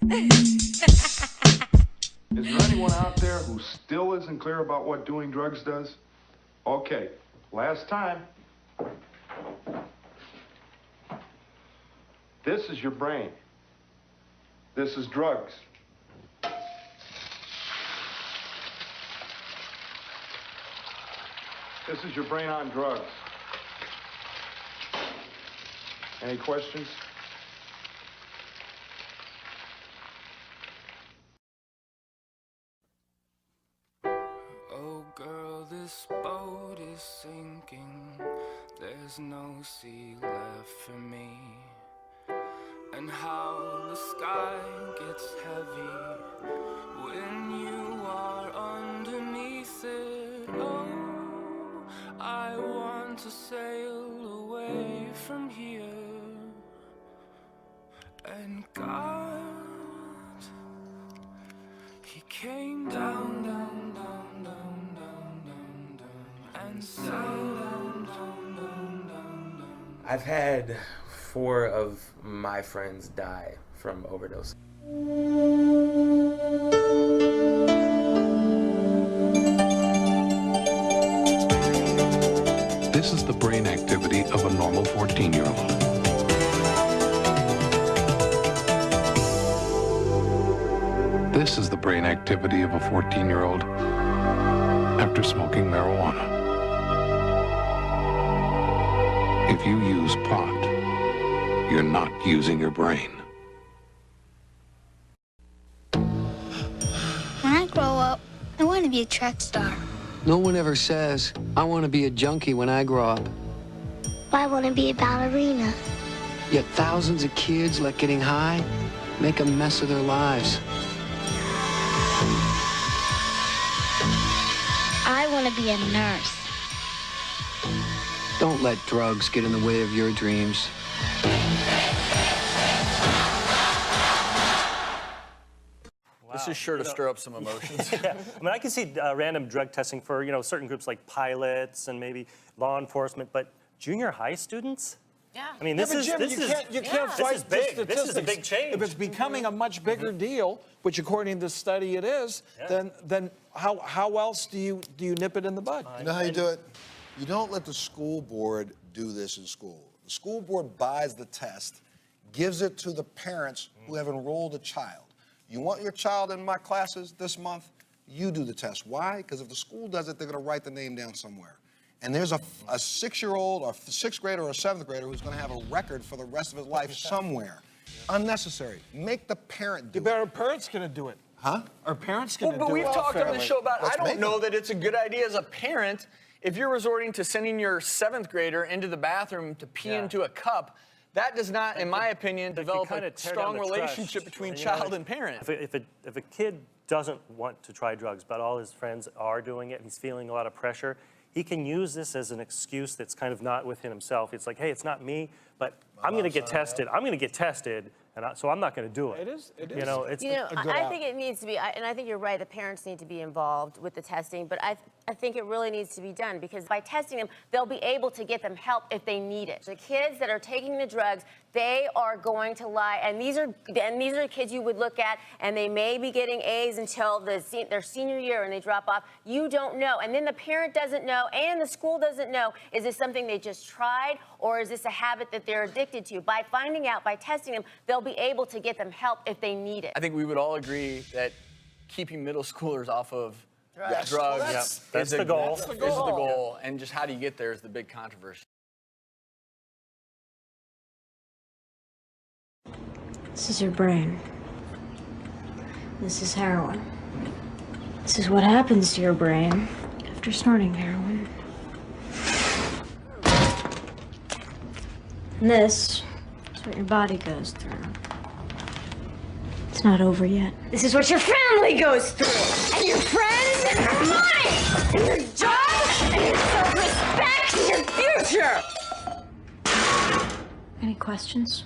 Is there anyone out there who still isn't clear about what doing drugs does? Okay, last time. This is your brain. This is drugs. This is your brain on drugs. Any questions? Oh girl, this boat is sinking. There's no sea left for me. And how the sky gets heavy when you are underneath it. Oh, I want to sail away from here. And God, He came down, down, down, down, down, down, down, and sailed down, down, down, down, down. I've had 4 of my friends die from overdose. This is the brain activity of a normal 14-year-old. This is the brain activity of a 14-year-old after smoking marijuana. If you use pot, you're not using your brain. When I grow up, I want to be a track star. No one ever says, I want to be a junkie when I grow up. But I want to be a ballerina. Yet thousands of kids let getting high make a mess of their lives. I want to be a nurse. Don't let drugs get in the way of your dreams. This is sure to stir up some emotions. Yeah. I mean, I can see random drug testing for, certain groups like pilots and maybe law enforcement, but junior high students? Yeah. I mean, Yeah, this but is Jim, you can't fight this is big. the This is a statistics. big change. If it's becoming a much bigger deal, which according to this study it is, then how else do you nip it in the bud? You know how you do it? You don't let the school board do this in school. The school board buys the test, gives it to the parents who have enrolled a child. You want your child in my classes this month? You do the test. Why? Because if the school does it, they're going to write the name down somewhere. And there's a 6-year-old or 6th grader or a 7th grader who's going to have a record for the rest of his life somewhere. Unnecessary. Make the parent do it. Our parents going to do it. Huh? Our parents going to do it. But we've talked on the show about, Let's I don't make know them. that it's a good idea as a parent if you're resorting to sending your 7th grader into the bathroom to pee into a cup. That does not, in my opinion, develop a strong relationship between child and parent. If a kid doesn't want to try drugs, but all his friends are doing it, he's feeling a lot of pressure, he can use this as an excuse that's kind of not within himself. It's like, hey, it's not me, but I'm going to get tested. I'm going to get tested, so I'm not going to do it. It is. It is. I think it needs to be, and I think you're right, the parents need to be involved with the testing, but I think it really needs to be done because by testing them, they'll be able to get them help if they need it. The kids that are taking the drugs, they are going to lie, and these are the kids you would look at, and they may be getting A's until their senior year and they drop off. You don't know, and then the parent doesn't know, and the school doesn't know, is this something they just tried, or is this a habit that they're addicted to? By finding out, by testing them, they'll be able to get them help if they need it. I think we would all agree that keeping middle schoolers off of drugs That's the goal. Is the goal, and just how do you get there is the big controversy. This is your brain. This is heroin. This is what happens to your brain after snorting heroin. And this is what your body goes through. It's not over yet. This is what your family goes through. And your friends and your money. And your job and your self-respect and your future. Any questions?